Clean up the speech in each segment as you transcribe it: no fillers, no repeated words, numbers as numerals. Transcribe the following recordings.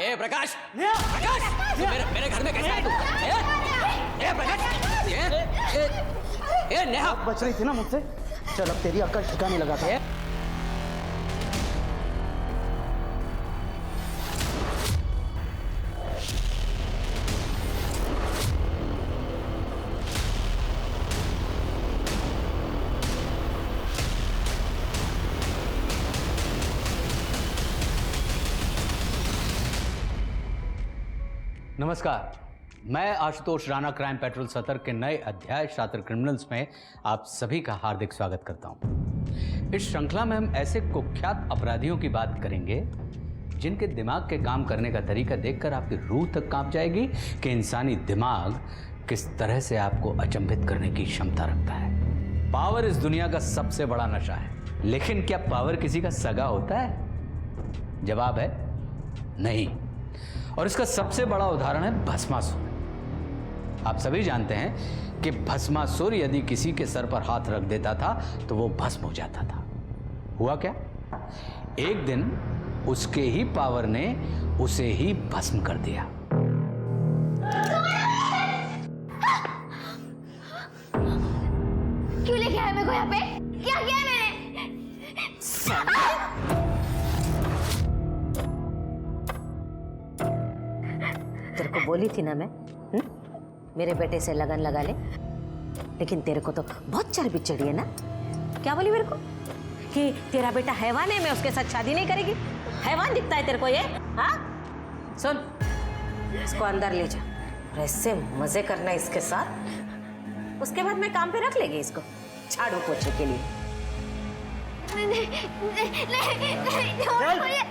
ए प्रकाश, प्रकाश, मेरे घर में कैसे आया तू? ए प्रकाश, ए नेहा बच रही थी ना मुझसे। चल अब तेरी अक्ल ठिकाने लगा था। नमस्कार, मैं आशुतोष राणा क्राइम पेट्रोल सतर्क के नए अध्याय शातिर क्रिमिनल्स में आप सभी का हार्दिक स्वागत करता हूं। इस श्रृंखला में हम ऐसे कुख्यात अपराधियों की बात करेंगे जिनके दिमाग के काम करने का तरीका देखकर आपकी रूह तक कांप जाएगी कि इंसानी दिमाग किस तरह से आपको अचंभित करने की क्षमता रखता है। पावर इस दुनिया का सबसे बड़ा नशा है, लेकिन क्या पावर किसी का सगा होता है? जवाब है नहीं। और इसका सबसे बड़ा उदाहरण है भस्मासुर। आप सभी जानते हैं कि भस्मासुर यदि किसी के सर पर हाथ रख देता था तो वो भस्म हो जाता था। हुआ क्या? एक दिन उसके ही पावर ने उसे ही भस्म कर दिया। क्यों लेके आया मेरे को यहाँ पे? क्या किया मैंने? तेरे को बोली थी ना मैं, मेरे बेटे से लगन लगा ले, लेकिन तेरे को तो बहुत चर्बी चढ़ी है ना। क्या बोली मेरे को कि तेरा बेटा हैवान है, मैं उसके साथ शादी नहीं करेगी? हैवान दिखता है तेरे को ये? हाँ सुन, इसको अंदर ले जा, ऐसे मजे करना इसके साथ, उसके बाद मैं काम पे रख लेगी इसको झाड़ू पोछे के लिए। नहीं, छोड़ो मुझे,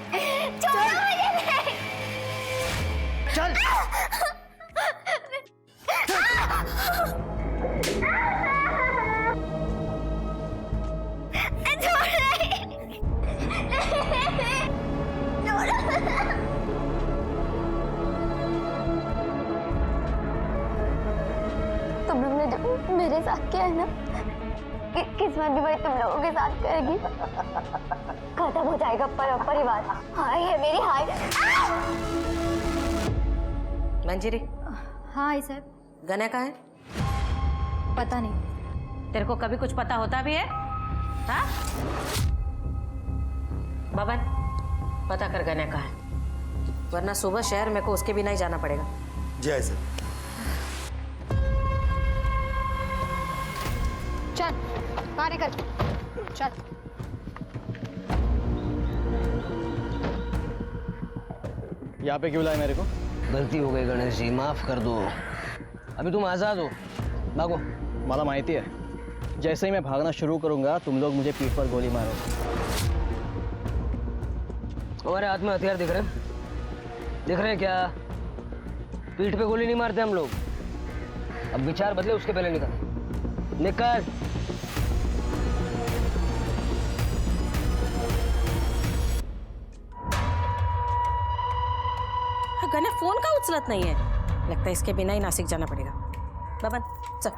छोड़ो मुझे, नहीं। चल तुम लोग ने जो मेरे साथ किया है ना, किस्मत भी भाई तुम लोगों के साथ करेगी। खत्म हो जाएगा परिवार। हाय है मेरी, हाय। मंजरी। हाँ सर। गना कहाँ है? पता नहीं। तेरे को कभी कुछ पता होता भी है? हाँ बबन, पता कर गना कहाँ है, वरना सुबह शहर मेरे को उसके बिना ही जाना पड़ेगा। जय सर। चल बाहर निकल, चल। यहाँ पे क्यों लाए मेरे को? गलती हो गई गणेश जी, माफ कर दो। अभी तुम आजाद हो, भागो। मला माहिती है, जैसे ही मैं भागना शुरू करूंगा तुम लोग मुझे पीठ पर गोली मारोगे। हमारे हाथ में हथियार दिख रहे हैं? दिख रहे हैं क्या? पीठ पे गोली नहीं मारते हम लोग। अब विचार बदले, उसके पहले निकल निकल। गने फोन का उचलत नहीं है, लगता है इसके बिना ही नासिक जाना पड़ेगा। बबन चल।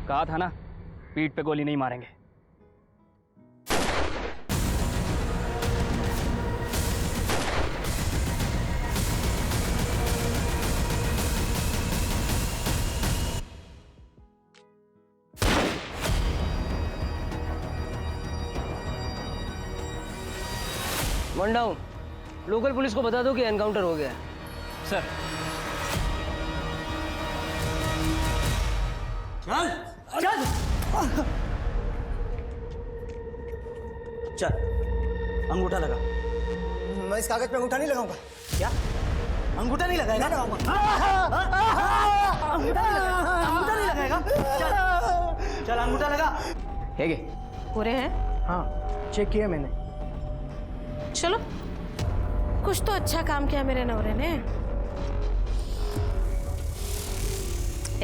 कहा था ना, पीठ पे गोली नहीं मारेंगे। One down. लोकल पुलिस को बता दो कि एनकाउंटर हो गया है। सर। चल चल चल, अंगूठा लगा। मैं इस कागज पे अंगूठा नहीं लगाऊंगा। क्या? अंगूठा नहीं लगाएगा? अंगूठा नहीं लगाएगा? चल चल, अंगूठा लगा। है गे? पूरे हैं? हाँ, चेक किया मैंने। चलो, कुछ तो अच्छा काम किया मेरे नवरे ने।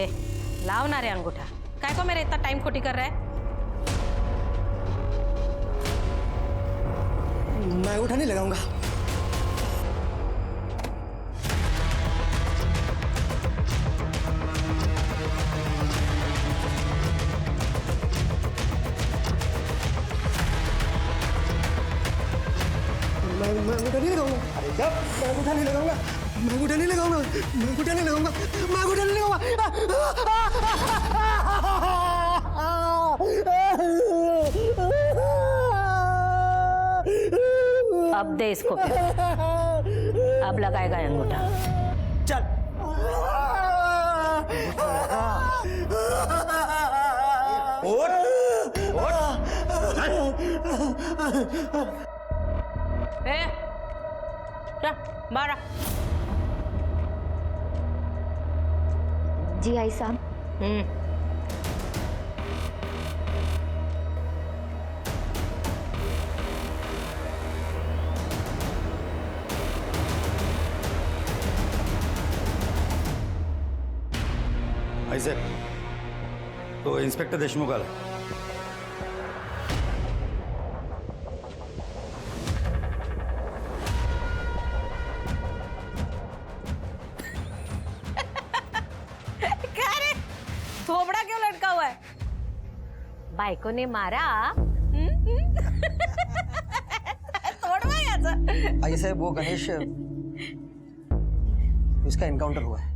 ए, लाओ ना रे अंगूठा। काय को मेरा इतना टाइम खोटी कर रहा है? मैं अंगूठा नहीं लगाऊंगा। मैं अंगूठा नहीं लगाऊंगा। अरे जब मैं अंगूठा नहीं लगाऊंगा, मैं अंगूठा नहीं लगाऊंगा, मैं अंगूठा नहीं लगाऊंगा, मैं अंगूठा नहीं लगाऊंगा। अब दे इसको फिर। अब लगाएगा ये अंगूठा। चल ए, जा बाहर आ। जी आई साहब। भाई साहब, तो इंस्पेक्टर देशमुख आला. क्या रे? थोबड़ा क्यों लटका हुआ है? बायको ने मारा? तोड़वा याचा. आई साहब, वो गणेश, उसका एनकाउंटर हुआ है।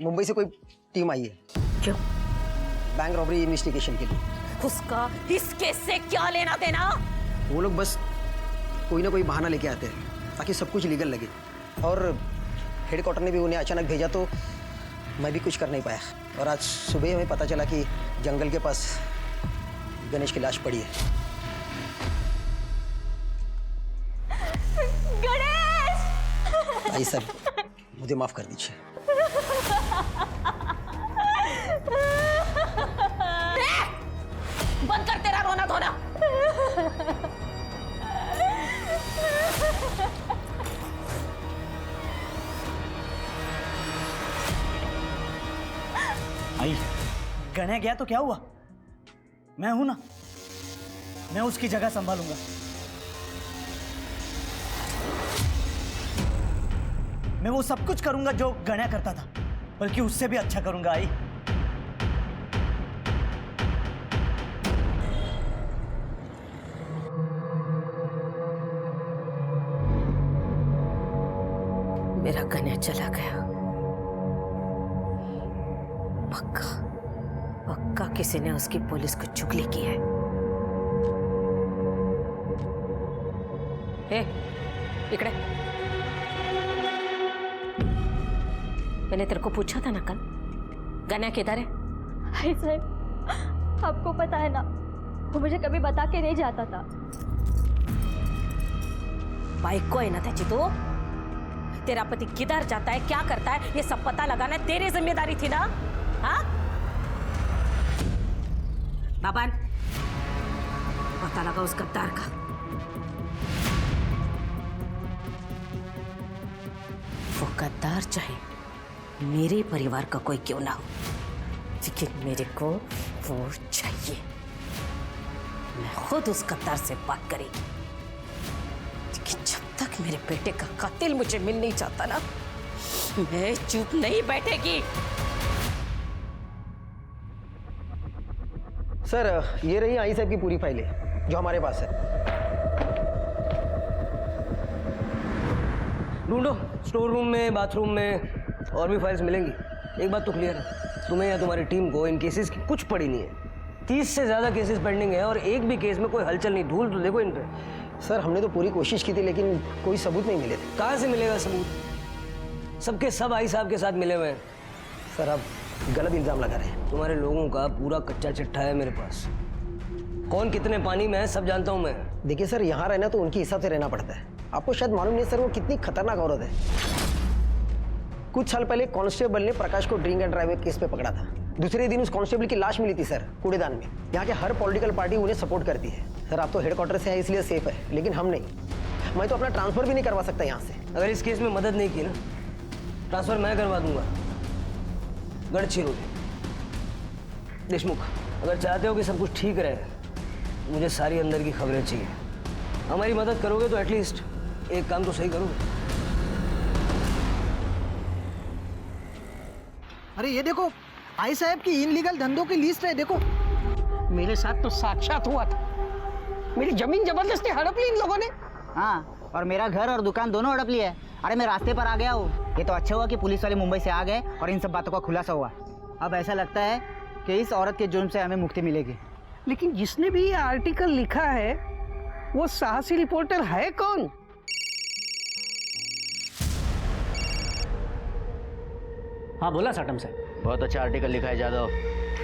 मुंबई से कोई टीम आई है। क्यों? बैंक रॉबरी इन्वेस्टिगेशन के लिए। उसका इस केस से क्या लेना देना? वो लोग बस कोई ना कोई बहाना लेके आते हैं ताकि सब कुछ लीगल लगे। और हेडक्वार्टर ने भी उन्हें अचानक भेजा तो मैं भी कुछ कर नहीं पाया। और आज सुबह हमें पता चला कि जंगल के पास गणेश की लाश पड़ी है। गणेश! भाई साहब, मुझे माफ कर दीजिए। बंद कर तेरा रोना धोना। आई, गणे गया तो क्या हुआ? मैं हूं ना, मैं उसकी जगह संभालूंगा। मैं वो सब कुछ करूंगा जो गण्या करता था, बल्कि उससे भी अच्छा करूंगा। आई, मेरा गण्या चला गया। पक्का पक्का किसी ने उसकी पुलिस को चुगली की है। ए, इकड़े। मैंने तेरे को पूछा था ना कल, गण्या किधर है? हाय सर, आपको पता है ना, वो मुझे कभी बता के नहीं जाता था। बाइक को है ना त्याची तो? तेरा पति किधर जाता है, क्या करता है, ये सब पता लगाना तेरी जिम्मेदारी थी ना? हाँ? बाबन, पता लगा उस गद्दार का। वो गद्दार चाहे मेरे परिवार का कोई क्यों ना हो, लेकिन मेरे को वो चाहिए। मैं खुद उस गद्दार से बात करेगी, लेकिन जब तक मेरे बेटे का कातिल मुझे मिल नहीं चाहता ना, मैं चुप नहीं बैठेगी। सर, ये रही आई साहब की पूरी फाइलें जो हमारे पास है। ढूंढो, स्टोर रूम में, बाथरूम में और भी फाइल्स मिलेंगी। एक बात तो क्लियर है, तुम्हें या तुम्हारी टीम को इन केसेस की कुछ पड़ी नहीं है। 30 से ज़्यादा केसेस पेंडिंग है और एक भी केस में कोई हलचल नहीं। ढूंढ तो देखो इन पे। सर, हमने तो पूरी कोशिश की थी लेकिन कोई सबूत नहीं मिले थे। कहाँ से मिलेगा सबूत? सबके सब आई साहब के साथ मिले हुए हैं। सर, आप गलत इल्जाम लगा रहे हैं। तुम्हारे लोगों का पूरा कच्चा चिट्ठा है मेरे पास। कौन कितने पानी में है सब जानता हूँ मैं। देखिए सर, यहाँ रहना तो उनके हिसाब से रहना पड़ता है। आपको शायद मालूम नहीं सर, वो कितनी खतरनाक औरत है। कुछ साल पहले कांस्टेबल ने प्रकाश को ड्रिंक एंड ड्राइव केस पे पकड़ा था। दूसरे दिन उस कांस्टेबल की लाश मिली थी सर, कूड़ेदान में। यहाँ के हर पॉलिटिकल पार्टी उन्हें सपोर्ट करती है। सर आप तो हेडक्वार्टर से हैं इसलिए सेफ है, लेकिन हम नहीं। मैं तो अपना ट्रांसफर भी नहीं करवा सकता यहाँ से। अगर इस केस में मदद नहीं की ना, ट्रांसफर मैं करवा दूंगा। गढ़चिरोली। देशमुख, अगर चाहते हो कि सब कुछ ठीक रहे, मुझे सारी अंदर की खबरें चाहिए। हमारी मदद करोगे तो एटलीस्ट एक काम तो सही करोगे। अरे ये देखो, आई साहब की इनलीगल धंधों की लिस्ट है, देखो। मेरे साथ तो साक्षात हुआ था। मेरी जमीन जबरदस्ती हड़प ली इन लोगों ने। हाँ, और मेरा घर और दुकान दोनों हड़प लिया है। अरे मैं रास्ते पर आ गया हूँ। ये तो अच्छा हुआ कि पुलिस वाले मुंबई से आ गए और इन सब बातों का खुलासा हुआ। अब ऐसा लगता है कि इस औरत के जुर्म से हमें मुक्ति मिलेगी। लेकिन जिसने भी ये आर्टिकल लिखा है वो साहसी रिपोर्टर है कौन? हाँ बोला साटम साहब। बहुत अच्छा आर्टिकल लिखा है जादव।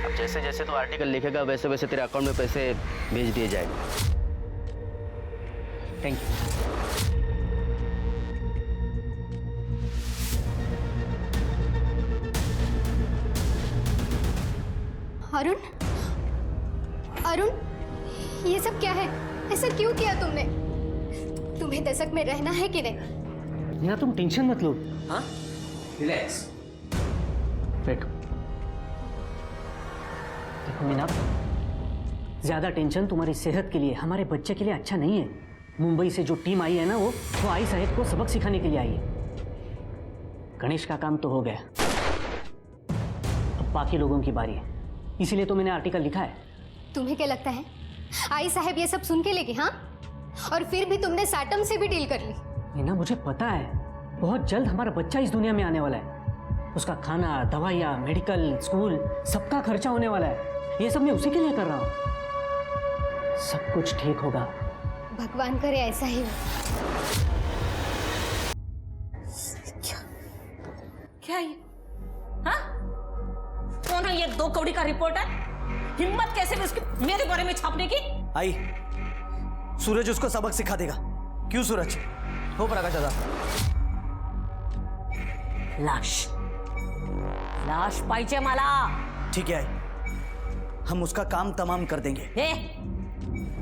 अब जैसे जैसे तो आर्टिकल लिखेगा वैसे वैसे तेरे अकाउंट में पैसे भेज दिए जाएंगे। Thank you. अरुण, अरुण, ये सब क्या है? ऐसा क्यों किया तुमने? तुम्हें दशक में रहना है कि नहीं? यहाँ तुम टेंशन मत लो। हाँ, रिलैक्स, बैठो। देखो मीना, ज्यादा टेंशन तुम्हारी सेहत के लिए, हमारे बच्चे के लिए अच्छा नहीं है। मुंबई से जो टीम आई है ना, वो आई साहब को सबक सिखाने के लिए आई है। गणेश का काम तो हो गया, अब बाकी लोगों की बारी है। इसीलिए तो मैंने आर्टिकल लिखा है। तुम्हें क्या लगता है आई साहब ये सब सुन के लेगी? हाँ, और फिर भी तुमने साटम से भी डील कर ली। मीना, मुझे पता है बहुत जल्द हमारा बच्चा इस दुनिया में आने वाला है। उसका खाना, दवाइयाँ, मेडिकल, स्कूल, सबका खर्चा होने वाला है। ये सब मैं उसी के लिए कर रहा हूँ। सब कुछ ठीक होगा। भगवान करे ऐसा ही हो। क्या ये? हाँ? कौन है ये 2 कौड़ी का रिपोर्टर? हिम्मत कैसे भी उसके मेरे बारे में छापने की? आई, सूरज उसको सबक सिखा देगा। क्यों सूरज? हो प्रकाश दादा। लाश, लाश पाहिजे मला। ठीक है, हम उसका काम तमाम कर देंगे।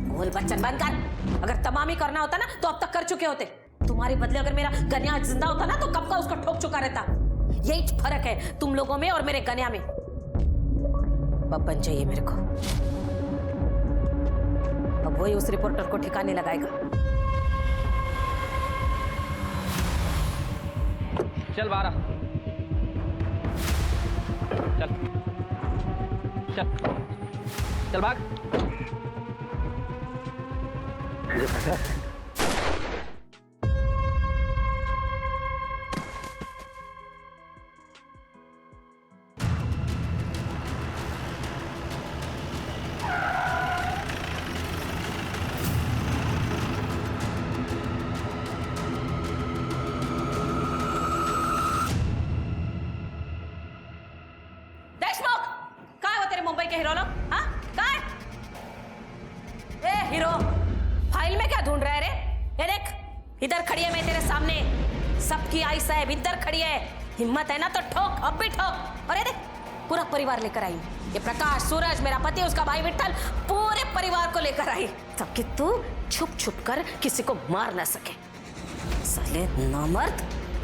बोल बच्चन बंद कर। अगर तमाम ही करना होता ना तो अब तक कर चुके होते। तुम्हारे बदले अगर मेरा गन्या जिंदा होता ना तो कब का उसको ठोक चुका रहता। यही फर्क है तुम लोगों में और मेरे गन्या में। बब्बन चाहिए मेरे को। अब वही उस रिपोर्टर को ठिकाने लगाएगा। चल बारा, चल चल चल भाग। मुझे पता है। देशमुख, काय हो तेरे मुंबई के हीरो लोग? हाँ, काय? ए हीरो, फाइल में क्या ढूंढ रहा है रे? ये देख, इधर खड़ी है मैं तेरे सामने। सबकी आई साहब इधर खड़ी है। हिम्मत है ना तो ठोक, अब भी ठोक। और ये देख, पूरा परिवार लेकर आई। ये प्रकाश, सूरज, मेरा पति, उसका भाई विट्ठल, पूरे परिवार को लेकर आई, ताकि तू छुप छुप कर किसी को मार ना सके। साले नामर्द,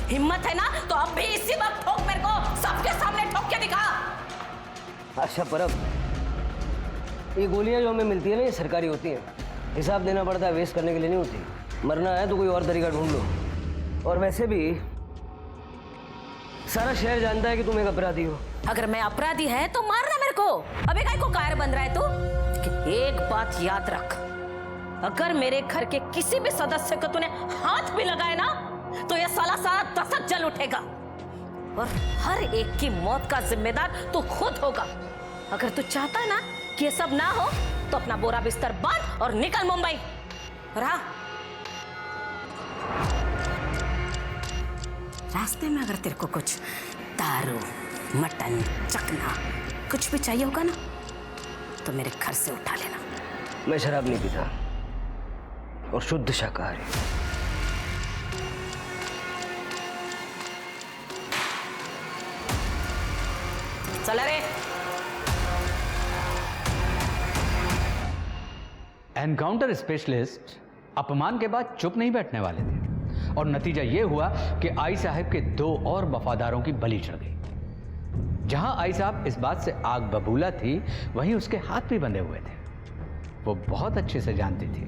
हिम्मत है ना तो अब भी इसी वक्त ठोक मेरे को, सबके सामने ठोक के दिखा। अच्छा परब, ये गोलियां जो हमें मिलती है ना, ये सरकारी होती हैं। हिसाब देना पड़ता है, वेस्ट करने के लिए नहीं होती। मरना है तो कोई और तरीका ढूंढ लो। और वैसे भी सारा शहर जानता है कि तुम एक अपराधी हो। अगर मैं अपराधी है तो मारना मेरे को। अबे काय को कायर बन रहा है तू? कि एक बात याद रख, अगर मेरे घर के किसी भी सदस्य को तूने हाथ भी लगाया ना तो ये साला सारा दशक जल उठेगा और हर एक की मौत का जिम्मेदार तू खुद होगा। अगर तू चाहता है ना कि ये सब ना हो तो अपना बोरा बिस्तर बांध और निकल मुंबई। रहा रास्ते में अगर तेरे को कुछ दारू, मटन, चखना कुछ भी चाहिए होगा ना तो मेरे घर से उठा लेना। मैं शराब नहीं पीता और शुद्ध शाकाहारी। चल रे। एनकाउंटर स्पेशलिस्ट अपमान के बाद चुप नहीं बैठने वाले थे और नतीजा यह हुआ कि आई साहब के 2 और वफादारों की बलि चढ़ गई। जहां आई साहब इस बात से आग बबूला थी, वहीं उसके हाथ भी बंधे हुए थे। वो बहुत अच्छे से जानती थी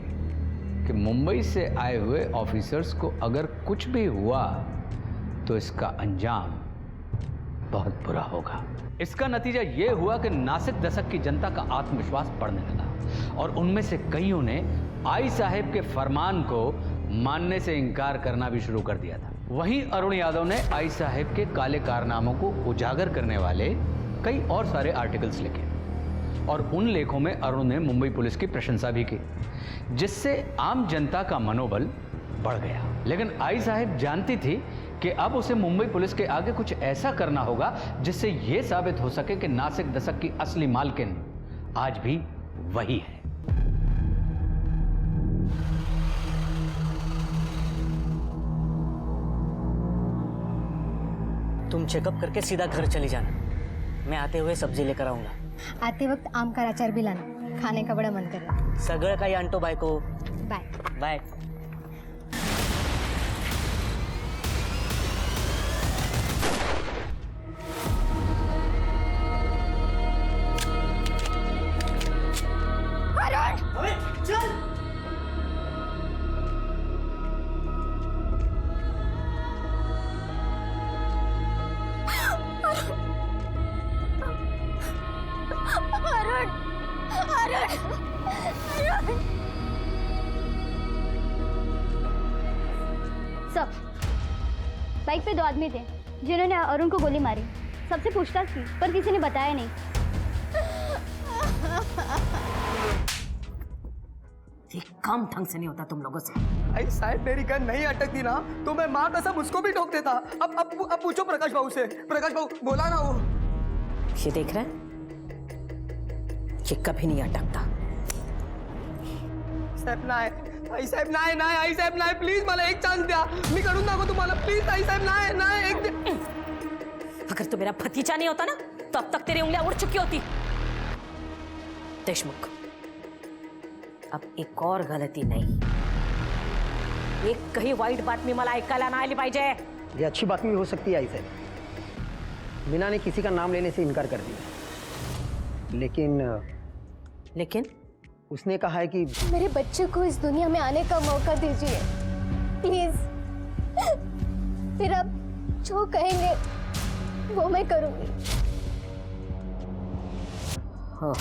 कि मुंबई से आए हुए ऑफिसर्स को अगर कुछ भी हुआ तो इसका अंजाम बहुत बुरा होगा। इसका नतीजा यह हुआ कि नासिक दशक की जनता का आत्मविश्वास बढ़ने लगा और उनमें से कईयों ने आई साहब के फरमान को मानने से इनकार करना भी शुरू कर दिया था। वहीं अरुण यादव ने आई साहब के काले कारनामों को उजागर करने वाले कई और सारे आर्टिकल्स लिखे और उन लेखों में अरुण ने मुंबई पुलिस की प्रशंसा भी की, जिससे आम जनता का मनोबल बढ़ गया। लेकिन आई साहब जानती थी कि अब उसे मुंबई पुलिस के आगे कुछ ऐसा करना होगा जिससे यह साबित हो सके कि नासिक दशक की असली मालकिन आज भी वही है। तुम चेकअप करके सीधा घर चली जाना, मैं आते हुए सब्जी लेकर आऊंगा। आते वक्त आम का अचार भी लाना, खाने का बड़ा मन कर रहा है। सगळं काही आणतो बायको। Bye bye. सब बाइक पे 2 आदमी थे जिन्होंने अरुण को गोली मारी। सबसे पूछताछ की पर किसी ने बताया नहीं। ये काम ढंग से नहीं होता तुम लोगों से। आई साहब मेरी गन नहीं अटकती ना तो मैं माँ कसम उसको भी ठोक देता। अब पूछो प्रकाश बाबू से। प्रकाश बाबू बोला ना वो। ये देख रहे हैं, ये कभी नहीं अटकता। साहेब नाही, आई साहेब नाही नाही, आई साहेब नाही, प्लीज मला एक चान्स द्या, मी करून दाखवतो तुम्हाला, प्लीज आई साहेब नाही नाही एक। अगर तू मेरा भतीजा नहीं होता ना तो अब तक तेरी उंगलियां उड़ चुकी होती। देशमुख, अब एक और गलती नहीं, एक कही वाईट बातमी मला ऐकायला नाही आली पाहिजे। ये अच्छी बातमी हो सकती है आई साहब। मीना ने किसी का नाम लेने से इनकार कर दिया, लेकिन उसने कहा है कि मेरे बच्चे को इस दुनिया में आने का मौका दीजिए प्लीज। फिर आप जो कहेंगे वो मैं करूंगी। हो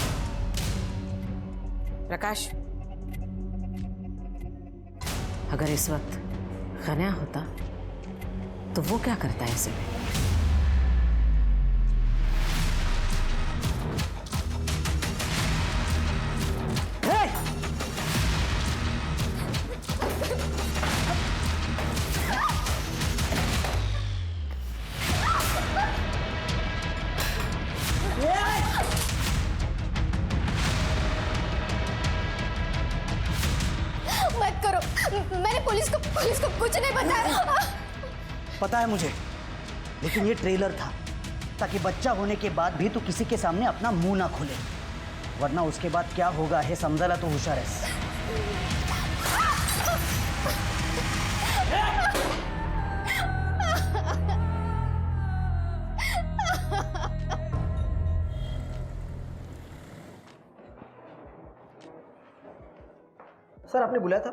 प्रकाश, अगर इस वक्त खन्या होता तो वो क्या करता है ऐसे में? मत करो, मैंने पुलिस को कुछ नहीं बताया। पता है मुझे, लेकिन ये ट्रेलर था ताकि बच्चा होने के बाद भी तू किसी के सामने अपना मुंह ना खोले, वरना उसके बाद क्या होगा है समझाला तो होशियार है। सर आपने बुलाया था?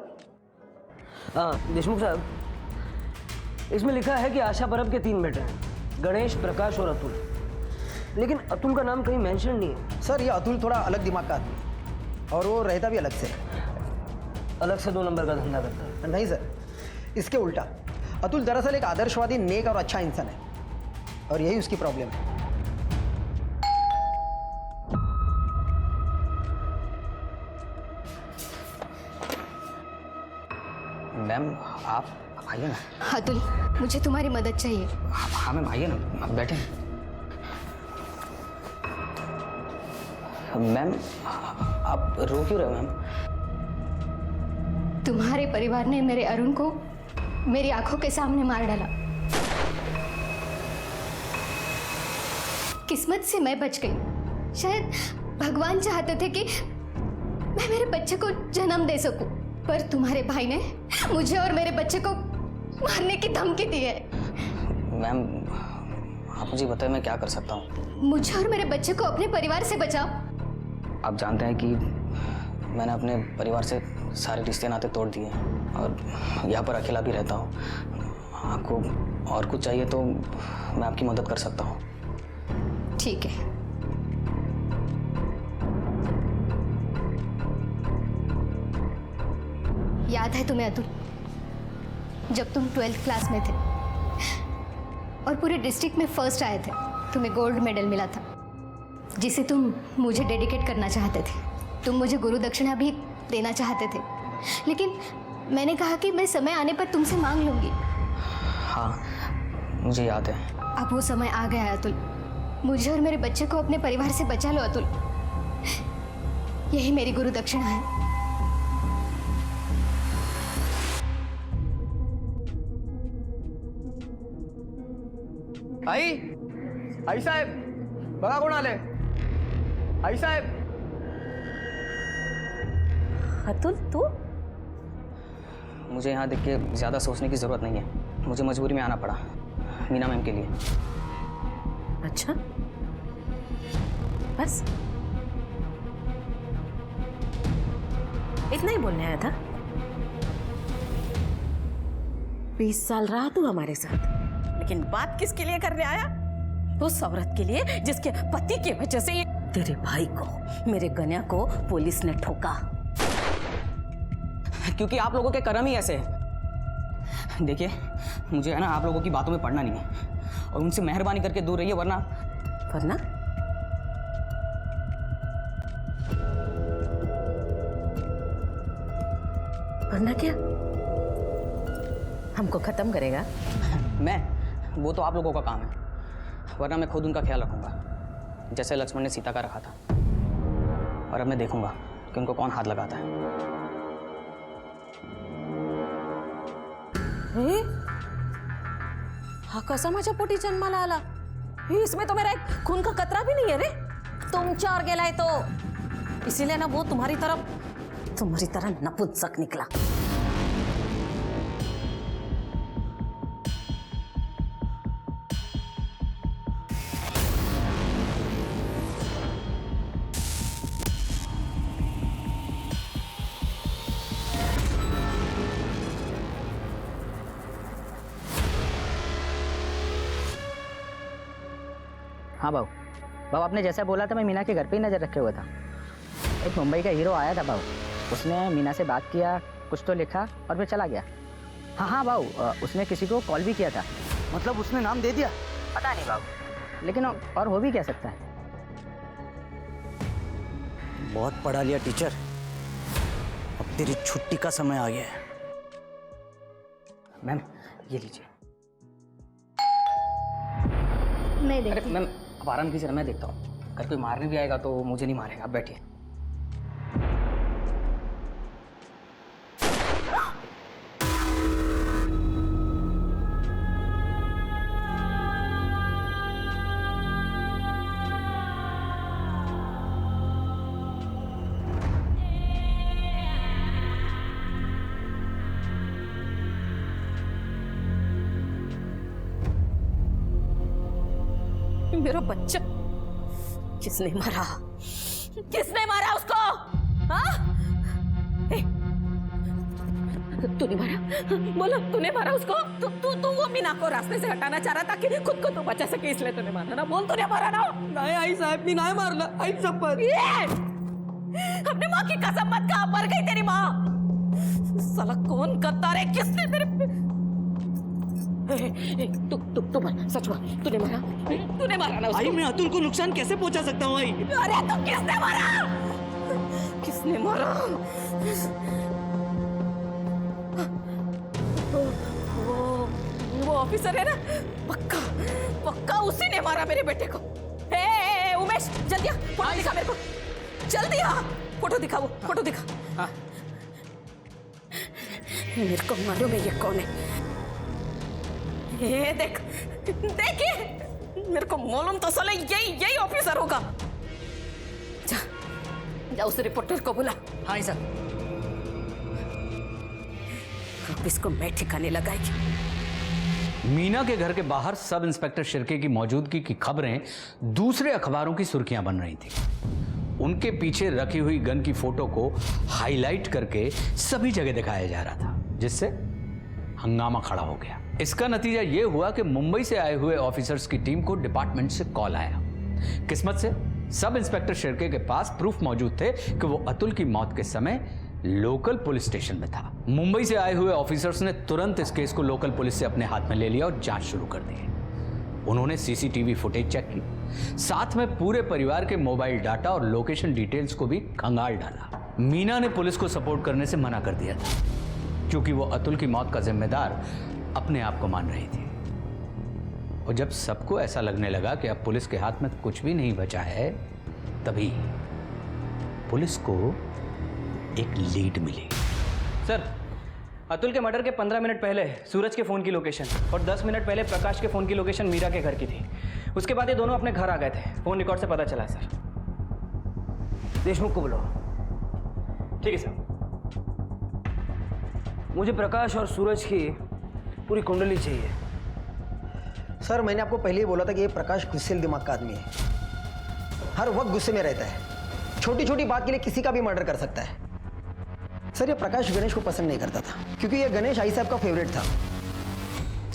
हाँ देशमुख साहब, इसमें लिखा है कि आशा परब के 3 बेटे हैं, गणेश, प्रकाश और अतुल, लेकिन अतुल का नाम कहीं मेंशन नहीं है। सर ये अतुल थोड़ा अलग दिमाग का आदमी है और वो रहता भी अलग से है। अलग से 2 नंबर का धंधा करता है? नहीं सर, इसके उल्टा। अतुल दरअसल एक आदर्शवादी, नेक और अच्छा इंसान है और यही उसकी प्रॉब्लम है। मैम आप आइए ना। अतुल, मुझे तुम्हारी मदद चाहिए। हाँ मैम आइए ना, बैठे। मैम आप रो क्यों रहे हो मैम? तुम्हारे परिवार ने मेरे अरुण को मेरी आंखों के सामने मार डाला। किस्मत से मैं बच गई। शायद भगवान चाहते थे कि मैं मेरे बच्चे को जन्म दे सकूं, पर तुम्हारे भाई ने मुझे और मेरे बच्चे को मारने की धमकी दी है। मैम आप मुझे बताएं मैं क्या कर सकता हूँ। मुझे और मेरे बच्चे को अपने परिवार से बचाओ। आप जानते हैं कि मैंने अपने परिवार से सारे रिश्ते नाते तोड़ दिए हैं और यहाँ पर अकेला भी रहता हूँ। आपको और कुछ चाहिए तो मैं आपकी मदद कर सकता हूँ। ठीक है, याद है तुम्हें अतुल, जब तुम 12th क्लास में थे और पूरे डिस्ट्रिक्ट में फर्स्ट आए थे, तुम्हें गोल्ड मेडल मिला था जिसे तुम मुझे डेडिकेट करना चाहते थे। तुम मुझे गुरु दक्षिणा भी देना चाहते थे, लेकिन मैंने कहा कि मैं समय आने पर तुमसे मांग लूंगी। हाँ मुझे याद है। अब वो समय आ गया है अतुल, मुझे और मेरे बच्चे को अपने परिवार से बचा लो अतुल, यही मेरी गुरु दक्षिणा है। आई साहेब बघा कोण आले। आई साहेब। अतुल तू? मुझे यहाँ देख के ज़्यादा सोचने की ज़रूरत नहीं है, मुझे मजबूरी में आना पड़ा मीना मैम के लिए। अच्छा बस इतना ही बोलने आया था? 20 साल रहा तू हमारे साथ, लेकिन बात किसके लिए करने आया? उस औरत के लिए जिसके पति की वजह से ये तेरे भाई को, मेरे गन्या को पुलिस ने ठोका। क्योंकि आप लोगों के कर्म ही ऐसे हैं। देखिए मुझे है ना आप लोगों की बातों में पड़ना नहीं है और उनसे मेहरबानी करके दूर रहिए, वरना वरना वरना क्या हमको खत्म करेगा? मैं वो तो आप लोगों का काम है, वरना मैं खुद उनका ख्याल रखूंगा जैसे लक्ष्मण ने सीता का रखा था। और अब मैं देखूंगा कि उनको कौन हाथ लगाता है। हा कसा माझ्या पोटी जन्माला आला? इसमें तो मेरा एक खून का कतरा भी नहीं है रे। तुम चार गेला है तो इसीलिए ना वो तुम्हारी तरह नपुंसक निकला। हाँ बाबू, आपने जैसा बोला था मैं मीना के घर पे ही नज़र रखे हुआ था। एक मुंबई का हीरो आया था बाबू, उसने मीना से बात किया, कुछ तो लिखा और फिर चला गया। हाँ बाबू, उसने किसी को कॉल भी किया था। मतलब उसने नाम दे दिया? पता नहीं बाबू, लेकिन और हो भी क्या सकता है। बहुत पढ़ा लिया टीचर, अब तेरी छुट्टी का समय आ गया है। मैम ये लीजिए। मैं अरे मैम अब आराम कीजिए, मैं देखता हूँ। अगर कोई मारने भी आएगा तो मुझे नहीं मारेगा। आप बैठिए। मेरा बच्चा किसने मारा? किसने मारा उसको? हाँ? तूने मारा? बोलो, तूने मारा उसको? तू वो मीना को रास्ते से हटाना चाह रहा था कि खुद को तू बचा सके इसलिए तूने मारा ना? बोल, तूने मारा ना? नहीं आई साहब, मीना है मारना। आई शपथ। अपने माँ की कसम मत खा, मर गई तेरी माँ। साला कौन करता रे? किसने तेरे तू बोल, सच बोल, तूने मारा ना उसको? आई मैं अतुल को नुकसान कैसे पहुंचा सकता हूँ? आई अरे तो किसने मारा? किसने मारा? वो ऑफिसर है ना, पक्का उसी ने मारा मेरे बेटे को। उमेश जल्दी आ, फोटो दिखा मेरे को, जल्दी आ, फोटो दिखा, वो फोटो दिखा। मेरे को मालूम है ये कौन है। ये देखिए, मेरे को मालूम तो साले यही ऑफिसर होगा। जा उस रिपोर्टर को बुला। हाँ सर। अब इसको मैं ठिकाने लगाएगी। मीना के घर के बाहर सब इंस्पेक्टर शिर्के की मौजूदगी की खबरें दूसरे अखबारों की सुर्खियां बन रही थी। उनके पीछे रखी हुई गन की फोटो को हाईलाइट करके सभी जगह दिखाया जा रहा था, जिससे हंगामा खड़ा हो गया। इसका नतीजा यह हुआ कि मुंबई से आए हुए ऑफिसर्स की टीम को डिपार्टमेंट से कॉल आया। किस्मत से सब इंस्पेक्टर शिर्के के पास प्रूफ मौजूद थे कि वो अतुल की मौत के समय लोकल पुलिस स्टेशन में था। मुंबई से आए हुए ऑफिसर्स ने तुरंत इस केस को लोकल पुलिस से अपने हाथ में ले लिया और जांच शुरू कर दी। उन्होंने सीसीटीवी फुटेज चेक की, साथ में पूरे परिवार के मोबाइल डाटा और लोकेशन डिटेल्स को भी खंगाल डाला। मीना ने पुलिस को सपोर्ट करने से मना कर दिया था, क्योंकि वो अतुल की मौत का जिम्मेदार अपने आप को मान रही थी। और जब सबको ऐसा लगने लगा कि अब पुलिस के हाथ में कुछ भी नहीं बचा है, तभी पुलिस को एक लीड मिली। सर, अतुल के मर्डर के 15 मिनट पहले सूरज के फ़ोन की लोकेशन और 10 मिनट पहले प्रकाश के फ़ोन की लोकेशन मीरा के घर की थी। उसके बाद ये दोनों अपने घर आ गए थे। फ़ोन रिकॉर्ड से पता चला सर। देशमुख को बुलाओ। ठीक है सर। मुझे प्रकाश और सूरज की पूरी कुंडली चाहिए। सर, मैंने आपको पहले ही बोला था कि ये प्रकाश गुस्सेल दिमाग का आदमी है, हर वक्त गुस्से में रहता है, छोटी छोटी बात के लिए किसी का भी मर्डर कर सकता है। सर, ये प्रकाश गणेश को पसंद नहीं करता था, क्योंकि ये गणेश आई साहब का फेवरेट था।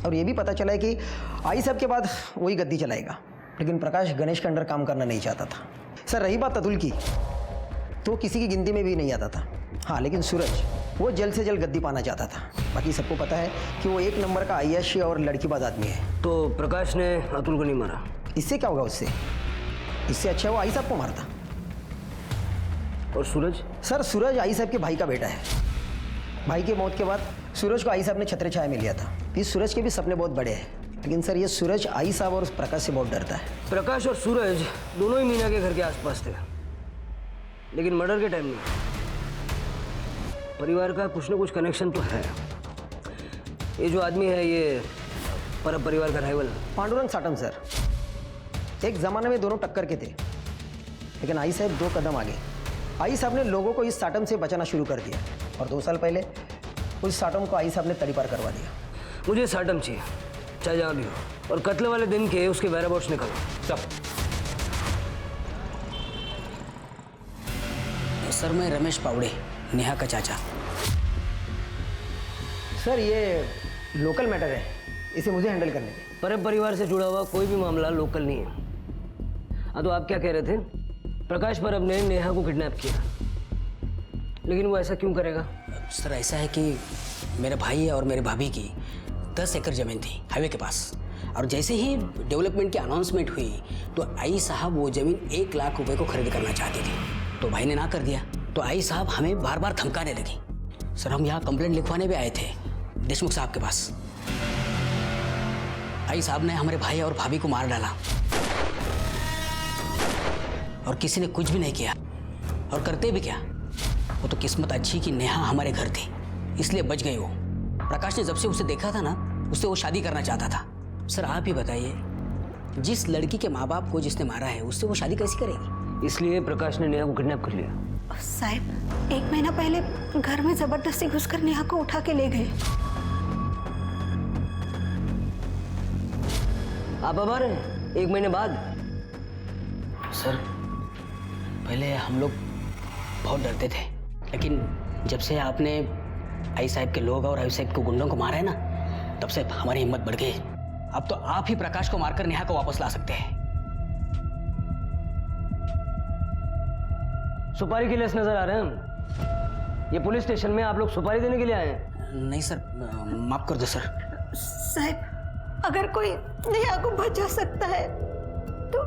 और ये भी पता चला है कि आई साहब के बाद वही गद्दी चलाएगा, लेकिन प्रकाश गणेश के अंडर काम करना नहीं चाहता था। सर, रही बात अतुल की, तो किसी की गिनती में भी नहीं आता था। हाँ, लेकिन सूरज वो जल्द से जल्द गद्दी पाना चाहता था। बाकी सबको पता है कि वो एक नंबर का आय्याशी और लड़कीबाज आदमी है। तो प्रकाश ने अतुल को नहीं मारा? इससे क्या होगा उससे? इससे अच्छा वो आई साहब को मारता। और सूरज? सर, सूरज आई साहब के भाई का बेटा है। भाई की मौत के बाद सूरज को आई साहब ने छत्र छाया में लिया था। इस सूरज के भी सपने बहुत बड़े हैं, लेकिन सर ये सूरज आई साहब और प्रकाश से बहुत डरता है। प्रकाश और सूरज दोनों ही मीना के घर के आसपास थे, लेकिन मर्डर के टाइम नहीं। परिवार का कुछ ना कुछ कनेक्शन तो है। ये जो आदमी है, ये परब परिवार का राइवल पांडुरंग साटम सर। एक जमाने में दोनों टक्कर के थे, लेकिन आई साहब 2 कदम आगे। आई साहब ने लोगों को इस साटम से बचाना शुरू कर दिया, और 2 साल पहले उस साटम को आई साहब ने तड़ी पार करवा दिया। मुझे साटम चाहिए, चाहे जहाँ भी हो, और कत्ल वाले दिन के उसके वेराबाउट्स निकालो सब। सर, मैं रमेश पावड़े, नेहा का चाचा। सर, ये लोकल मैटर है, इसे मुझे हैंडल करने दें। परब परिवार से जुड़ा हुआ कोई भी मामला लोकल नहीं है। हाँ, तो आप क्या कह रहे थे? प्रकाश परब ने नेहा को किडनैप किया, लेकिन वो ऐसा क्यों करेगा? सर, ऐसा है कि मेरे भाई और मेरे भाभी की 10 एकड़ ज़मीन थी हाईवे के पास, और जैसे ही डेवलपमेंट की अनाउंसमेंट हुई तो आई साहब वो ज़मीन 1 लाख रुपए को खरीद करना चाहती थी, तो भाई ने ना कर दिया। तो आई साहब हमें बार बार धमकाने लगी। सर, हम यहाँ कंप्लेंट लिखवाने भी आए थे देशमुख साहब के पास। आई साहब ने हमारे भाई और भाभी को मार डाला, और किसी ने कुछ भी नहीं किया। और करते भी क्या, वो तो किस्मत अच्छी कि नेहा हमारे घर थी, इसलिए बच गई वो। प्रकाश ने जब से उसे देखा था ना, उससे वो शादी करना चाहता था। सर, आप ही बताइए, जिस लड़की के माँ बाप को जिसने मारा है, उससे वो शादी कैसे करेगी? इसलिए प्रकाश ने नेहा को किडनैप कर लिया। साहब, 1 महीना पहले घर में जबरदस्ती घुसकर नेहा को उठा के ले गए। आप अब आ रहे हैं 1 महीने बाद? सर, पहले हम लोग बहुत डरते थे, लेकिन जब से आपने आई साहब के लोग और आई साहब के गुंडों को मारा है ना, तब से हमारी हिम्मत बढ़ गई। अब तो आप ही प्रकाश को मारकर नेहा को वापस ला सकते हैं। सुपारी के लिए नजर आ रहे हैं हम। ये पुलिस स्टेशन में आप लोग सुपारी देने के लिए आए हैं? नहीं सर, माफ कर दो सर। साहब, अगर कोई नेहा को बचा सकता है तो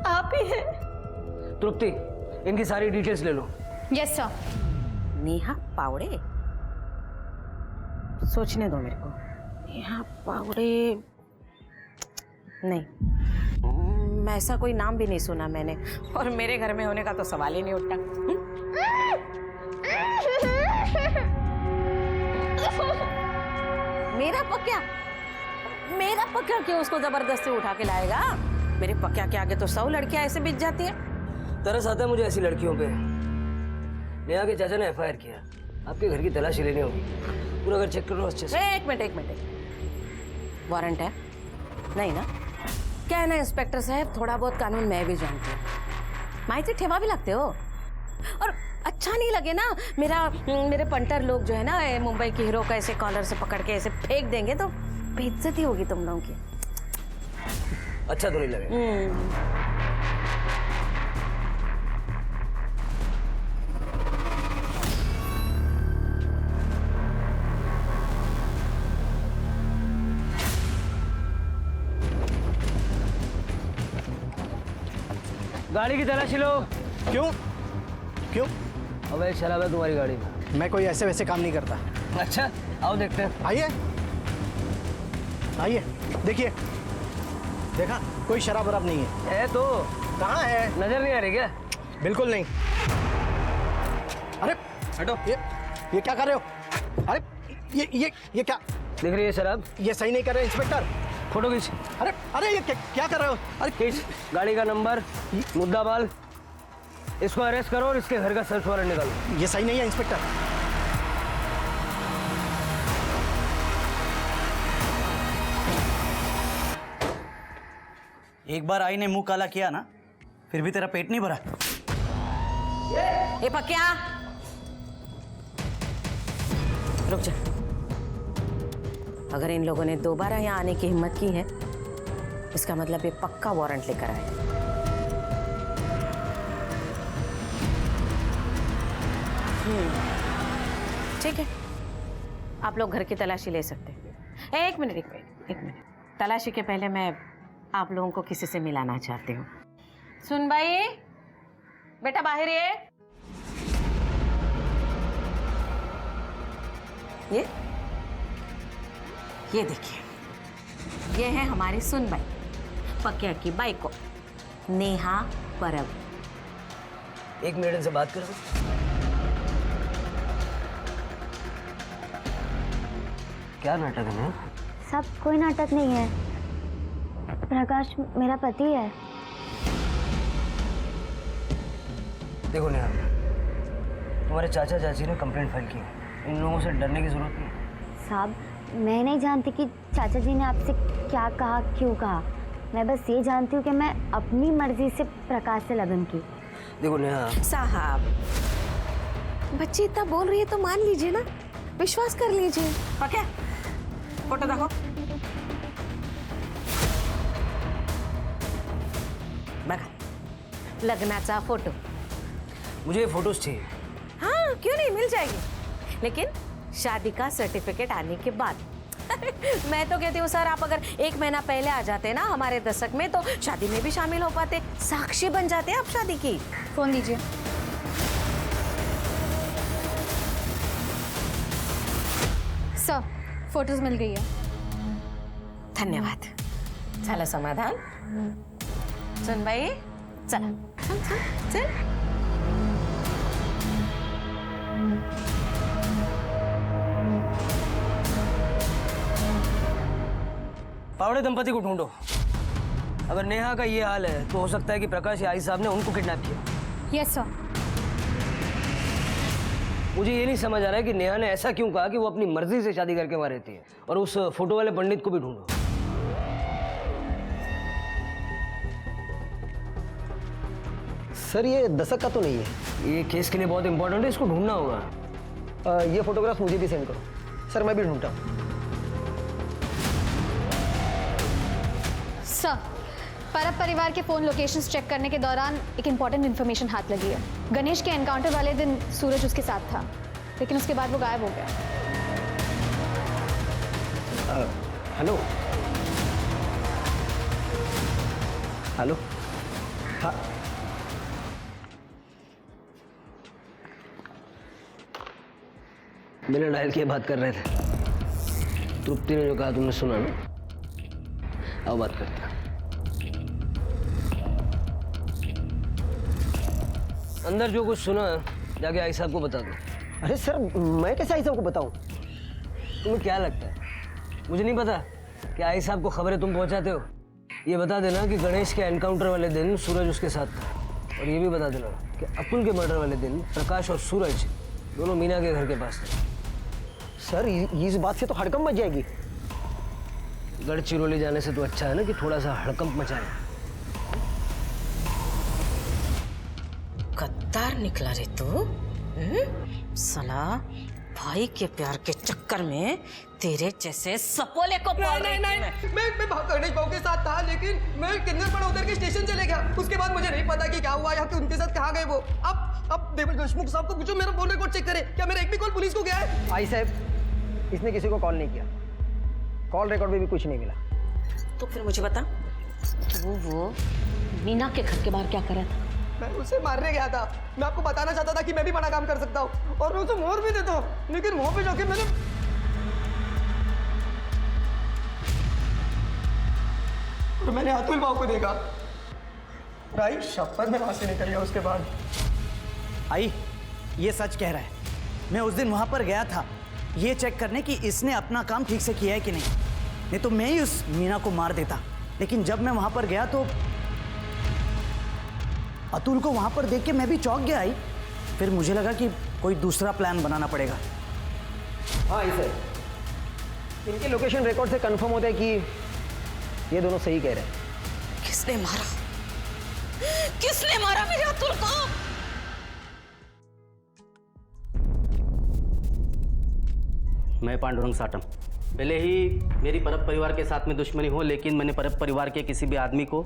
आप ही हैं। तृप्ति, इनकी सारी डिटेल्स ले लो। Yes sir. नेहा पावड़े? सोचने दो मेरे को। नेहा पावड़े नहीं, मैं ऐसा कोई नाम भी नहीं सुना मैंने, और मेरे घर में होने का तो सवाल ही नहीं उठता। मेरा पक्या क्यों उसको जबरदस्ती उठा के लाएगा? मेरे पक्या के आगे तो 100 लड़कियां ऐसे बिछ जाती हैं। तरस आता है मुझे ऐसी लड़कियों पे, नेहा के चाचा ने FIR किया। आपके घर की तलाशी लेनी होगी, पूरा घर चेक करो अच्छे से। एक मिनट वारंट है? नहीं ना? क्या है ना इंस्पेक्टर साहब, थोड़ा बहुत कानून मैं भी जानती हूँ। माइती ठेवा भी लगते हो और अच्छा नहीं लगे ना मेरे पंटर लोग जो है ना मुंबई के हीरो का ऐसे कॉलर से पकड़ के ऐसे फेंक देंगे तो बेइज्जती होगी तुम लोगों की। अच्छा तो नहीं लगेगा। गाड़ी की तलाशी लो। क्यों क्यों? अबे शराब है तुम्हारी गाड़ी में। मैं कोई ऐसे वैसे काम नहीं करता। अच्छा आओ देखते हैं। आइए आइए, देखिए, देखा कोई शराब वराब नहीं है। तो कहाँ है? नजर नहीं आ रही क्या? बिल्कुल नहीं। अरे हटो, ये क्या कर रहे हो? अरे ये क्या दिख रही है शराब? ये सही नहीं कर रहे इंस्पेक्टर। फोटो खींच। अरे ये क्या कर रहे हो? अरे खींच गाड़ी का नंबर, मुद्दा माल, इसको अरेस्ट करो और इसके घर का सर्च वारंट निकालो। ये सही नहीं है इंस्पेक्टर। एक बार आई ने मुंह काला किया ना, फिर भी तेरा पेट नहीं भरा। ए पक्या, रुक जा। अगर इन लोगों ने दोबारा यहाँ आने की हिम्मत की है, इसका मतलब ये पक्का वारंट लेकर आए। ठीक है, आप लोग घर की तलाशी ले सकते हैं। एक मिनट। तलाशी के पहले मैं आप लोगों को किसी से मिलाना चाहती हूँ। सुन भाई, बेटा बाहर ये देखिए, ये है हमारी सुनबाई, पक्या की बाई को, नेहा परब। 1 मिनट इनसे बात करो। क्या नाटक है? सब कोई नाटक नहीं है, प्रकाश मेरा पति है। देखो नेहा, तुम्हारे चाचा चाची ने कंप्लेंट फाइल की, इन लोगों से डरने की जरूरत नहीं। साहब, मैं नहीं जानती कि चाचा जी ने आपसे क्या कहा, क्यों कहा। मैं बस ये जानती हूँ कि मैं अपनी मर्जी से प्रकाश से लगन की। देखो नेहा साहब, बच्ची इतना बोल रही है तो मान लीजिए ना, विश्वास कर लीजिए। पक्या, फोटो देखो। बघा, लग्नाचा फोटो। मुझे ये फोटोज चाहिए। हाँ, क्यों नहीं, मिल जाएगी, लेकिन शादी का सर्टिफिकेट आने के बाद। मैं तो कहती हूँ सर, आप अगर 1 महीना पहले आ जाते ना हमारे दशक में, तो शादी में भी शामिल हो पाते, साक्षी बन जाते आप शादी की। फोन दीजिए। सर, फोटोज मिल गई है। धन्यवाद। झालं समाधान? सुन भाई, चला चल। पावड़े दंपति को ढूंढो। अगर नेहा का ये हाल है तो हो सकता है कि प्रकाश या आई साहब ने उनको किडनैप किया। Yes sir. मुझे ये नहीं समझ आ रहा है कि नेहा ने ऐसा क्यों कहा कि वो अपनी मर्जी से शादी करके वहां रहती है। और उस फोटो वाले पंडित को भी ढूंढो। सर ये दशक का तो नहीं है। ये केस के लिए बहुत इंपॉर्टेंट है, इसको ढूंढना होगा। ये फोटोग्राफ मुझे भी सेंड करो। सर मैं भी ढूंढता हूँ। सर, परब परिवार के फोन लोकेशंस चेक करने के दौरान एक इम्पॉर्टेंट इन्फॉर्मेशन हाथ लगी है। गणेश के एनकाउंटर वाले दिन सूरज उसके साथ था, लेकिन उसके बाद वो गायब हो गया। हेलो हेलो, हाँ मैंने डायल किया, बात कर रहे थे। तृप्ति ने जो कहा तुमने सुना ना? अब बात करते हैं। अंदर जो कुछ सुना जाके आई साहब को बता दो। अरे सर, मैं कैसे आई साहब को बताऊं? तुम्हें क्या लगता है मुझे नहीं पता कि आई साहब को खबरें तुम पहुंचाते हो? ये बता देना कि गणेश के एनकाउंटर वाले दिन सूरज उसके साथ था। और ये भी बता देना कि अतुल के मर्डर वाले दिन प्रकाश और सूरज दोनों मीना के घर के पास थे। सर इस बात से तो हड़कंप मच जाएगी। गढ़चिरौली जाने से तो अच्छा है ना कि थोड़ा सा हड़कंप मचाए। गद्दार निकला रे तू। साला भाई के प्यार के चक्कर में तेरे जैसे सपोले को पाल रही थी मैं। मैं गणेश बाबू के साथ था, लेकिन मैं किन्नर पर उतर के स्टेशन चले गया। उसके बाद मुझे नहीं पता कि क्या हुआ या कि उनके साथ कहाँ गए वो। अब देवेश देशमुख साहब को पूछो, मेरा फोन रिकॉर्ड चेक करे, क्या मेरा एक भी कॉल पुलिस को गया है? आई साहब, इसने किसी को कॉल नहीं किया, कॉल रिकॉर्ड में भी कुछ नहीं मिला। तो फिर मुझे बता, वो मीना के घर के बाहर क्या कर रहा था? मैं उसे मारने गया था। मैं आपको बताना चाहता था कि मैं भी बड़ा काम कर सकता हूँ और मैं उसे मोहर भी देता हूँ, लेकिन वहां पे जाके मैंने अतुल बाबू को देखा। भाई शपथ में वहां से निकल गया उसके बाद। आई ये सच कह रहा है। मैं उस दिन वहां पर गया था ये चेक करने कि इसने अपना काम ठीक से किया है कि नहीं तो मैं ही उस मीना को मार देता। लेकिन जब मैं वहां पर गया तो अतुल को वहां पर देख के मैं भी चौंक गया। आई फिर मुझे लगा कि कोई दूसरा प्लान बनाना पड़ेगा। हाँ सर, इनके लोकेशन रिकॉर्ड से कंफर्म होता है कि ये दोनों सही कह रहे हैं। किसने मारा मेरे अतुल को? मैं पांडुरंग साटम। भले ही मेरी परब परिवार के साथ में दुश्मनी हो, लेकिन मैंने परब परिवार के किसी भी आदमी को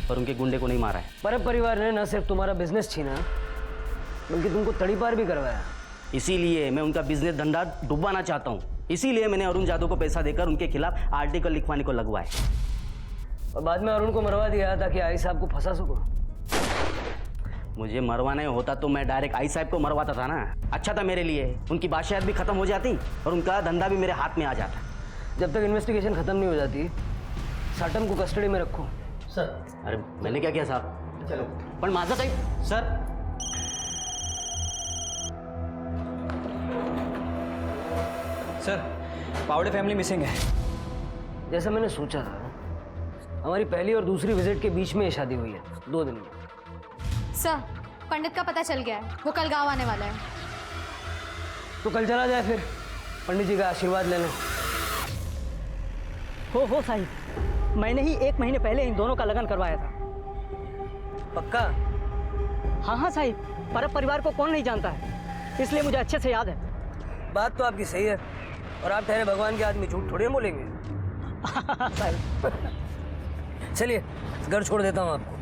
और उनके गुंडे को नहीं मारा है। परब परिवार ने न सिर्फ तुम्हारा बिजनेस छीना बल्कि तुमको तड़ीपार भी करवाया। इसीलिए मैं उनका बिजनेस धंधा डुबाना चाहता हूँ। इसीलिए मैंने अरुण जादव को पैसा देकर उनके खिलाफ आर्टिकल लिखवाने को लगवाया और बाद में अरुण को मरवा दिया ताकि आई साहब को फंसा सको। मुझे मरवाना होता तो मैं डायरेक्ट आई साहब को मरवाता था ना। अच्छा था मेरे लिए, उनकी बादशाहत भी खत्म हो जाती और उनका धंधा भी मेरे हाथ में आ जाता। जब तक इन्वेस्टिगेशन खत्म नहीं हो जाती साटम को कस्टडी में रखो। सर अरे मैंने क्या किया साहब? चलो पण माझं काही सर। सर पावड़े फैमिली मिसिंग है। जैसा मैंने सोचा था, हमारी पहली और दूसरी विजिट के बीच में ये शादी हुई है 2 दिन में। सर पंडित का पता चल गया है, वो कल गांव आने वाला है। तो कल चला जाए फिर पंडित जी का आशीर्वाद लेने। हो साहिब, मैंने ही 1 महीने पहले इन दोनों का लगन करवाया था। पक्का? हाँ साहिब, परब परिवार को कौन नहीं जानता है, इसलिए मुझे अच्छे से याद है। बात तो आपकी सही है और आप ठहरे भगवान के आदमी, झूठ थोड़ी बोलेंगे। साहिब चलिए घर छोड़ देता हूँ आपको।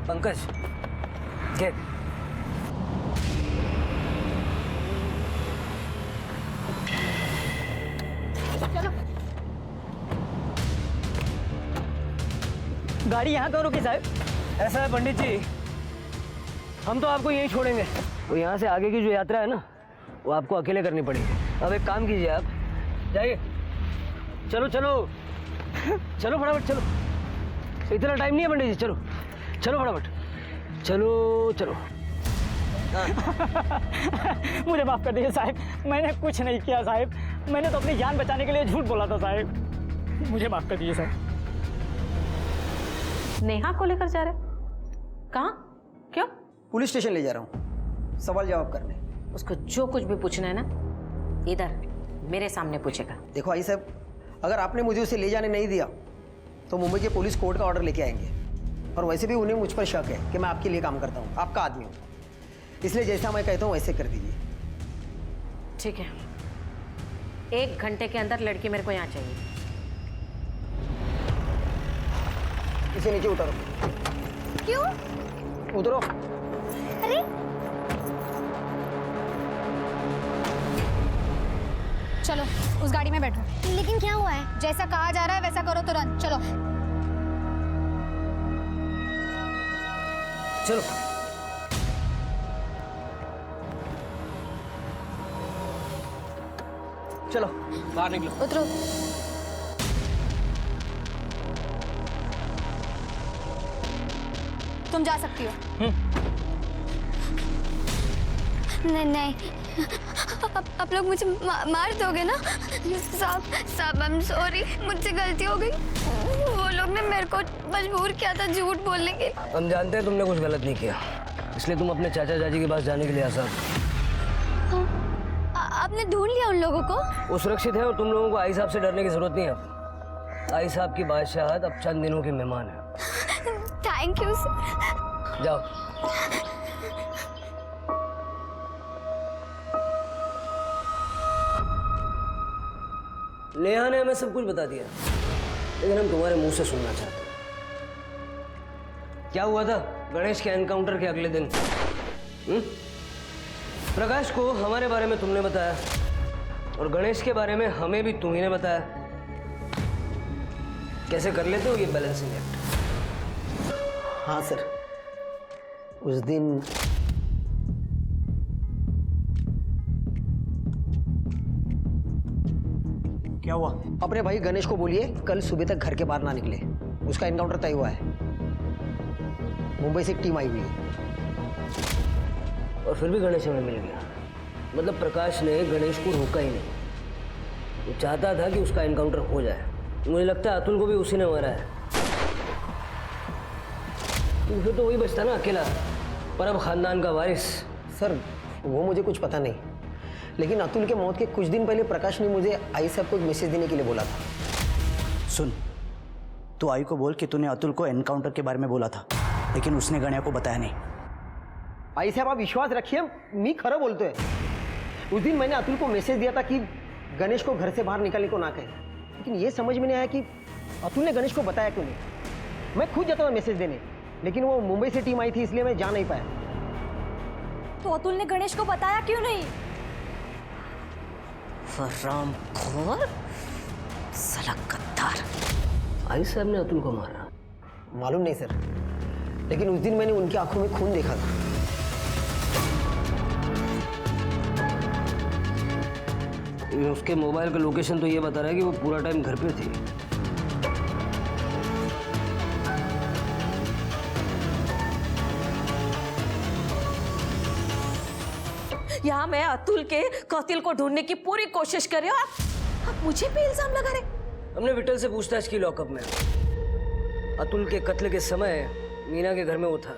पंकज के चलो। गाड़ी यहाँ क्यों रुकी साहब? ऐसा है पंडित जी, हम तो आपको यहीं छोड़ेंगे। तो यहाँ से आगे की जो यात्रा है ना वो आपको अकेले करनी पड़ेगी। अब एक काम कीजिए, आप जाइए। चलो चलो चलो फटाफट चलो, इतना टाइम नहीं है पंडित जी। चलो चलो फटाफट चलो चलो। मुझे माफ कर दीजिए साहब, मैंने कुछ नहीं किया साहब। मैंने तो अपनी जान बचाने के लिए झूठ बोला था साहब, मुझे माफ कर दीजिए साहब। नेहा को लेकर जा रहे? कहाँ? क्यों? पुलिस स्टेशन ले जा रहा हूँ सवाल जवाब करने। उसको जो कुछ भी पूछना है ना इधर मेरे सामने पूछेगा। देखो आई साहब, अगर आपने मुझे उसे ले जाने नहीं दिया तो मुंबई के पुलिस कोर्ट का ऑर्डर लेके आएंगे और वैसे भी उन्हें मुझ पर शक है कि मैं आपके लिए काम करता हूँ, आपका आदमी हूँ। इसलिए जैसा मैं कहता हूँ वैसे कर दीजिए। ठीक है, 1 घंटे के अंदर लड़की मेरे को यहाँ चाहिए। इसे नीचे उतारो। क्यों? उतरो। अरे चलो उस गाड़ी में बैठो। लेकिन क्या हुआ है? जैसा कहा जा रहा है वैसा करो तुरंत। चलो चलो चलो बाहर निकलो। उतरो। तुम जा सकती हो। नहीं आप लोग मुझे मार दोगे ना? साहब आई एम सॉरी, मुझसे गलती हो गई। वो लोग ने मेरे को मजबूर किया था झूठ बोलने के। हम जानते हैं तुमने कुछ गलत नहीं किया, इसलिए तुम अपने चाचा चाची के पास जाने के लिए आसान। आपने ढूंढ लिया उन लोगों को? वो सुरक्षित है और तुम लोगों को आई साहब से डरने की जरूरत नहीं है। आई साहब की बादशाहत अब चंद दिनों के मेहमान है। Thank you sir. जाओ। नेहा ने हमें सब कुछ बता दिया, लेकिन हम तुम्हारे मुंह से सुनना चाहते हैं। क्या हुआ था गणेश के एनकाउंटर के अगले दिन? प्रकाश को हमारे बारे में तुमने बताया और गणेश के बारे में हमें भी तुम ही ने बताया। कैसे कर लेते हो ये बैलेंसिंग एक्ट? हाँ सर, उस दिन क्या हुआ? अपने भाई गणेश को बोलिए कल सुबह तक घर के बाहर ना निकले। उसका एनकाउंटर तय हुआ है। मुंबई से एक टीम आई हुई है। और फिर भी गणेश हमें मिल गया। मतलब प्रकाश ने गणेश को रोका ही नहीं। वो चाहता था कि उसका एनकाउंटर हो जाए। मुझे लगता है अतुल को भी उसी ने मारा है। तो फिर तो वही बचता ना अकेला, परब खानदान का वारिस। सर वो मुझे कुछ पता नहीं, लेकिन अतुल के मौत के कुछ दिन पहले प्रकाश ने मुझे आई साहब को एक मैसेज देने के लिए बोला था। सुन, तू आई को बोल कि तूने अतुल को एनकाउंटर के बारे में बोला था, लेकिन उसने गण्या को बताया नहीं। आई साहब आप विश्वास रखिए, मी खरं बोलतोय। उस दिन मैंने अतुल को मैसेज दिया था कि गणेश को घर से बाहर निकलने को ना कहे, लेकिन ये समझ में नहीं आया कि अतुल ने गणेश को बताया क्यों नहीं। मैं खुद जाता था मैसेज देने, लेकिन वो मुंबई से टीम आई थी इसलिए मैं जा नहीं पाया। तो अतुल ने गणेश को बताया क्यों नहीं? हरामखोर, साला गद्दार। आई साहब ने अतुल को मारा? मालूम नहीं सर, लेकिन उस दिन मैंने उनकी आंखों में खून देखा था। उसके मोबाइल का लोकेशन तो ये बता रहा है कि वो पूरा टाइम घर पे थी। यहाँ मैं अतुल के कातिल को ढूंढने की पूरी कोशिश कर रही हूँ, आप मुझे भी इल्जाम लगा रहे। हमने विठल से पूछताछ की लॉकअप में। अतुल के कत्ल के समय मीना के घर में वो था।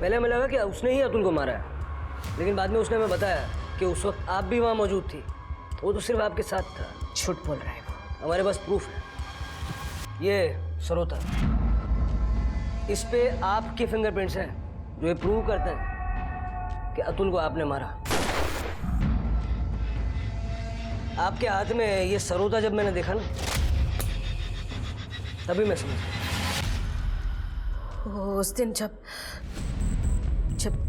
पहले हमें लगा कि उसने ही अतुल को मारा है, लेकिन बाद में उसने हमें बताया कि उस वक्त आप भी वहां मौजूद थी। वो तो सिर्फ आपके साथ था। झूठ बोल रहा है वो। हमारे पास प्रूफ है। ये सरोता, इस पे आपके फिंगरप्रिंट्स हैं जो ये प्रूव करते हैं कि अतुल को आपने मारा। आपके हाथ में ये सरोता जब मैंने देखा ना, तभी मैं समझ गया। उस दिन जब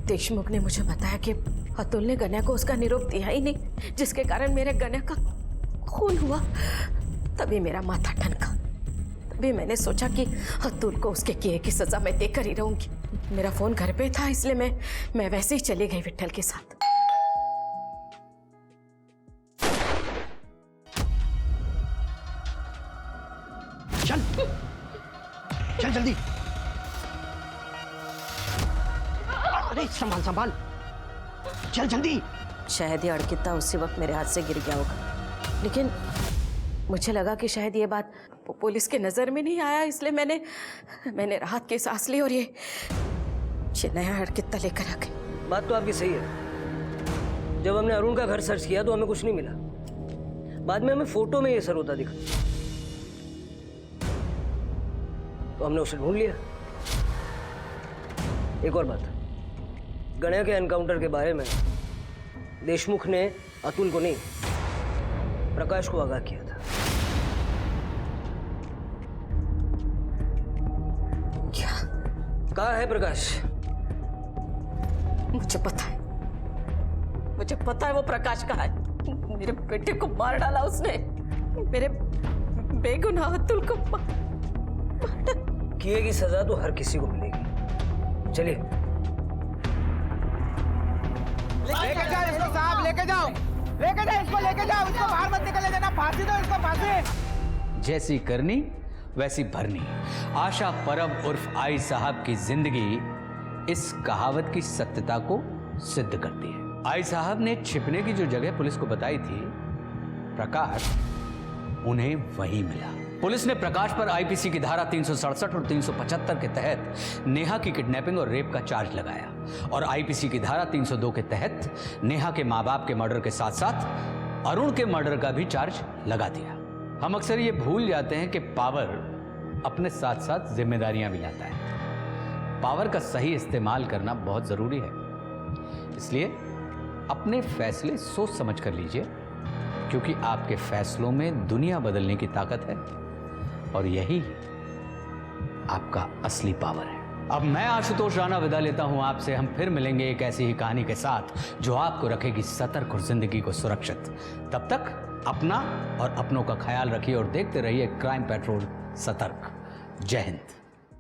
देशमुख ने मुझे बताया कि अतुल ने गण्या को उसका निरोप दिया ही नहीं, जिसके कारण मेरे गण्या का खून हुआ, तभी मेरा माथा ठनका। तभी मैंने सोचा कि अतुल को उसके किए की सजा मैं देकर ही रहूंगी। मेरा फोन घर पे था, इसलिए मैं वैसे ही चली गई विठल के साथ। चल चल जल्दी। अरे संभाल संभाल, चल जल्दी। शायद ये अड़किता उसी वक्त मेरे हाथ से गिर गया होगा, लेकिन मुझे लगा कि शायद ये बात पुलिस के नज़र में नहीं आया, इसलिए मैंने राहत की सांस ली और ये नया अड़किता लेकर आ गई। बात तो आपकी सही है। जब हमने अरुण का घर सर्च किया तो हमें कुछ नहीं मिला। बाद में हमें फोटो में ये सरोता दिखा, तो हमने उसे ढूंढ लिया। एक और बात, गण्या के एनकाउंटर के बारे में देशमुख ने अतुल को नहीं, प्रकाश को आगाह किया था। क्या? कहाँ है प्रकाश? मुझे पता है वो प्रकाश कहाँ है। मेरे बेटे को मार डाला उसने, मेरे बेगुनाह अतुल को मार डाला। किए की सजा तो हर किसी को मिलेगी। चलिए लेके जाओ इसको साहब, लेके जाओ इसको, लेके जाओ इसको, बाहर मत निकलने देना, फांसी दो इसको, फांसी। जैसी करनी वैसी भरनी। आशा परब उर्फ आई साहब की जिंदगी इस कहावत की सत्यता को सिद्ध करती है। आई साहब ने छिपने की जो जगह पुलिस को बताई थी, प्रकाश उन्हें वहीं मिला। पुलिस ने प्रकाश पर आईपीसी की धारा 367 और 375 के तहत नेहा की किडनैपिंग और रेप का चार्ज लगाया और आईपीसी की धारा 302 के तहत नेहा के मां बाप के मर्डर के साथ साथ अरुण के मर्डर का भी चार्ज लगा दिया। हम अक्सर ये भूल जाते हैं कि पावर अपने साथ साथ जिम्मेदारियां भी लाता है। पावर का सही इस्तेमाल करना बहुत जरूरी है, इसलिए अपने फैसले सोच समझ कर लीजिए, क्योंकि आपके फैसलों में दुनिया बदलने की ताकत है और यही आपका असली पावर है। अब मैं आशुतोष राणा विदा लेता हूं आपसे। हम फिर मिलेंगे एक ऐसी ही कहानी के साथ जो आपको रखेगी सतर्क और जिंदगी को सुरक्षित। तब तक अपना और अपनों का ख्याल रखिए और देखते रहिए क्राइम पेट्रोल सतर्क। जय हिंद।